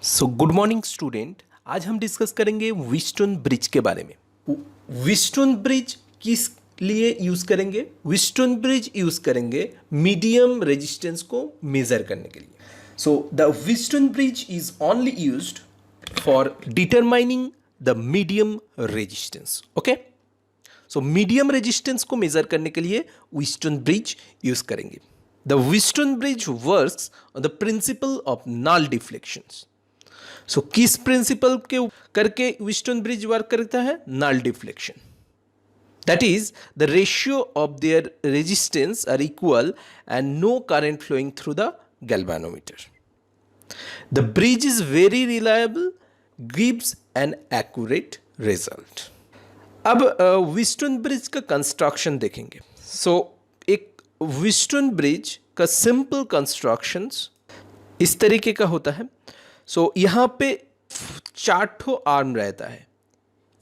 So good morning student. आज हम discuss करेंगे व्हीटस्टोन ब्रिज के बारे में। व्हीटस्टोन ब्रिज किस लिए यूज़ करेंगे? व्हीटस्टोन ब्रिज यूज़ करेंगे मीडियम रेजिस्टेंस को मेज़र करने के लिए। So the Wheatstone bridge is only used for determining the medium resistance. Okay, so medium resistance को मेज़र करने के लिए व्हीटस्टोन ब्रिज यूज़ करेंगे। The Wheatstone bridge works on the principle of null deflections. So किस principle के करके Wheatstone bridge work करता है? Null deflection. That is the ratio of their resistance are equal and no current flowing through the galvanometer. The bridge is very reliable, gives an accurate result. अब Wheatstone bridge का construction देखेंगे। So एक Wheatstone bridge का simple constructions इस तरीके का होता है। सो यहाँ पे 4 ठो आर्म रहता है।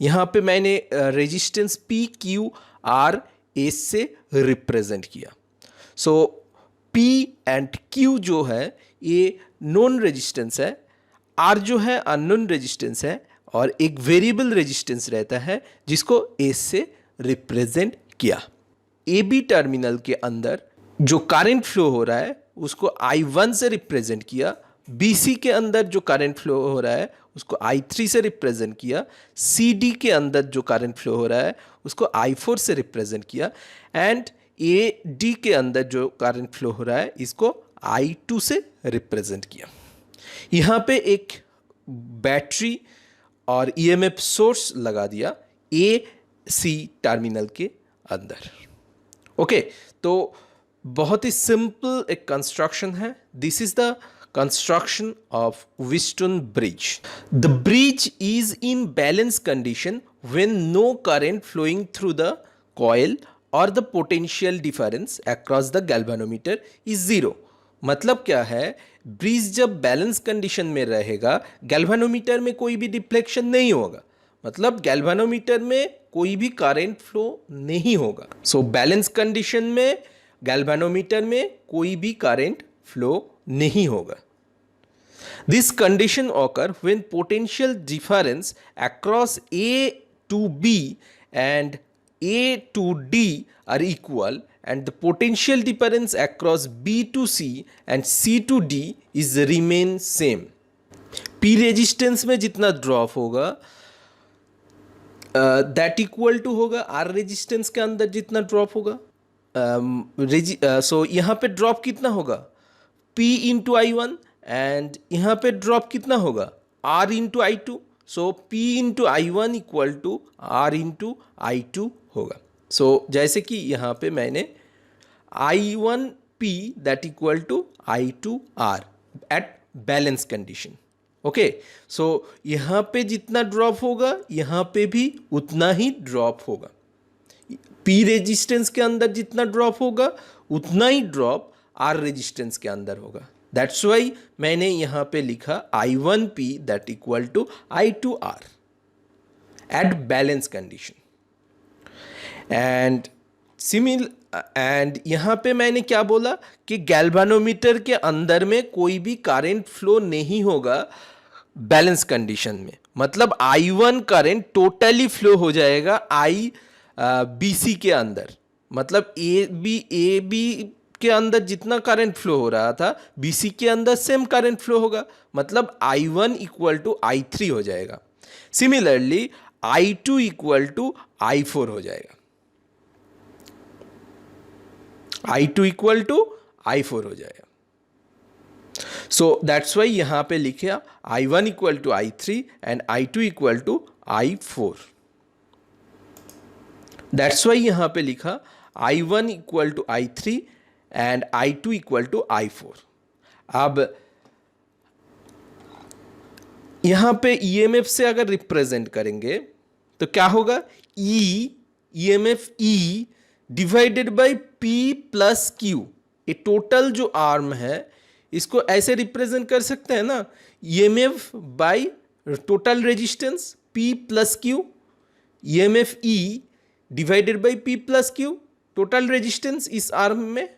यहाँ पे मैंने resistance P Q R S से रिप्रेजेंट किया। सो पी एंड क्यू जो है ये नोन रेजिस्टेंस है, आर जो है अननोन रेजिस्टेंस है, और एक वेरिएबल रेजिस्टेंस रहता है जिसको एस से रिप्रेजेंट किया। ए बी टर्मिनल के अंदर जो करंट फ्लो हो रहा है उसको I1 से रिप्रेजेंट किया। BC के अंदर जो करंट फ्लो हो रहा है उसको I3 से रिप्रेजेंट किया। CD के अंदर जो करंट फ्लो हो रहा है उसको I4 से रिप्रेजेंट किया। एंड AD के अंदर जो करंट फ्लो हो रहा है इसको I2 से रिप्रेजेंट किया। यहाँ पे एक बैटरी और EMF सोर्स लगा दिया AC टर्मिनल के अंदर। ओके, तो बहुत ही सिंपल एक कंस्ट्रक्शन है। This is the construction of Wheatstone bridge. The bridge is in balance condition when no current flowing through the coil or the potential difference across the galvanometer is zero. मतलब क्या है? Bridge जब balance condition में रहेगा, galvanometer में कोई भी deflection नहीं होगा, मतलब गैल्वेनोमीटर में कोई भी करंट फ्लो नहीं होगा। सो बैलेंस कंडीशन में गैल्वेनोमीटर में कोई भी करंट फ्लो नहीं होगा। This condition occur when potential difference across A to B and A to D are equal and the potential difference across B to C and C to D is remain same. P resistance में जितना drop होगा that equal to होगा R resistance के अंदर जितना drop होगा। So यहाँ पे ड्रॉप कितना होगा? P इंटू I1 एंड यहाँ पे ड्रॉप कितना होगा? R into I2। So P into I1 equal to R into I2 होगा। सो जैसे कि यहाँ पे मैंने I1P that equal to I2R at balance condition. Okay, so यहाँ पे जितना ड्रॉप होगा यहाँ पे भी उतना ही ड्रॉप होगा। P रेजिस्टेंस के अंदर जितना ड्रॉप होगा उतना ही ड्रॉप R रेजिस्टेंस के अंदर होगा। दैट्स वाई मैंने यहाँ पे लिखा I1P that equal to I2R at balance condition. And यहाँ पे मैंने क्या बोला कि गैल्वेनोमीटर के अंदर में कोई भी करंट फ्लो नहीं होगा बैलेंस कंडीशन में, मतलब I1 करंट टोटली फ्लो हो जाएगा BC के अंदर, मतलब ए बी के अंदर जितना करंट फ्लो हो रहा था BC के अंदर सेम करंट फ्लो होगा, मतलब I1 इक्वल टू I3 हो जाएगा। Similarly I2 equal to I4 हो जाएगा। I2 इक्वल टू I4 हो जाएगा। सो दैट्स वाई यहां पे लिखे I1 equal to I3 and I2 equal to I4। That's why यहां पे लिखा I1 equal to I3 and I2 equal to I4। अब यहां पे EMF से अगर रिप्रेजेंट करेंगे तो क्या होगा? EMF E divided by P plus Q। ये टोटल जो आर्म है इसको ऐसे रिप्रेजेंट कर सकते हैं ना, EMF by total resistance P plus Q। EMF E divided by P plus Q, total resistance इस आर्म में।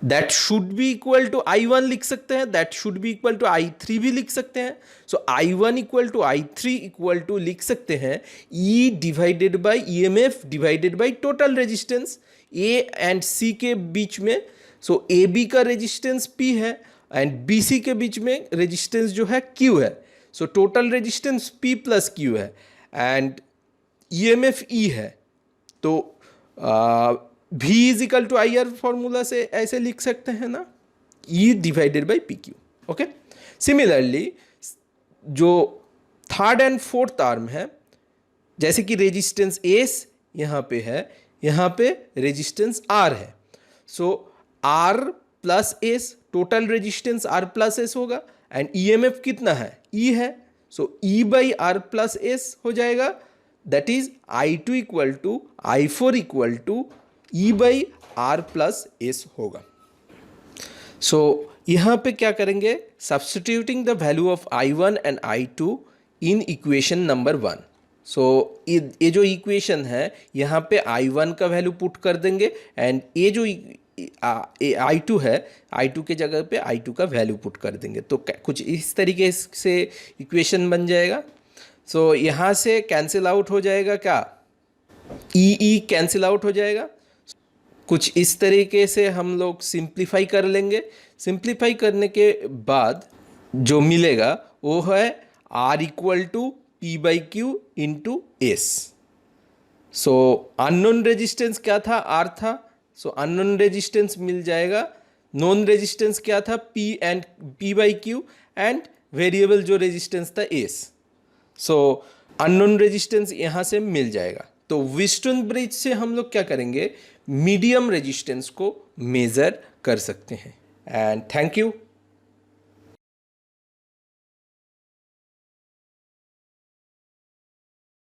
That should be equal to I1 लिख सकते हैं, that should be equal to I3 भी लिख सकते हैं. So I1 equal to I3 equal to लिख सकते हैं E divided by EMF divided by total resistance A and C के बीच में. सो AB का रेजिस्टेंस P है एंड BC के बीच में रेजिस्टेंस जो है Q है. So total resistance P plus Q है एंड EMF E है. तो V is equal to IR formula से ऐसे लिख सकते हैं ना, E divided by PQ. Okay. Similarly जो थर्ड एंड फोर्थ आर्म है, जैसे कि रेजिस्टेंस S यहाँ पे है, यहाँ पे रेजिस्टेंस R है. So R plus S, total resistance R plus S होगा एंड EMF कितना है, E है. So E by R plus S हो जाएगा. That is I2 equal to I4 equal to E by R plus S होगा. So यहाँ पे क्या करेंगे, substituting the value of I1 and I2 in equation number 1. So ये जो equation है यहाँ पे I1 का वैल्यू पुट कर देंगे एंड ये जो I2 है, I2 के जगह पे I2 का वैल्यू पुट कर देंगे. तो कुछ इस तरीके से इक्वेशन बन जाएगा. सो यहाँ से कैंसिल आउट हो जाएगा क्या, E कैंसिल आउट हो जाएगा. कुछ इस तरीके से हम लोग सिंप्लीफाई कर लेंगे. सिंप्लीफाई करने के बाद जो मिलेगा वो है R equal to P by Q into S. So unknown resistance क्या था, R था. सो अननोन रेजिस्टेंस मिल जाएगा. नॉन रेजिस्टेंस क्या था, P by Q and variable जो रेजिस्टेंस था S. सो अननोन रेजिस्टेंस यहाँ से मिल जाएगा. तो व्हीटस्टोन ब्रिज से हम लोग क्या करेंगे, मीडियम रेजिस्टेंस को मेज़र कर सकते हैं. And thank you.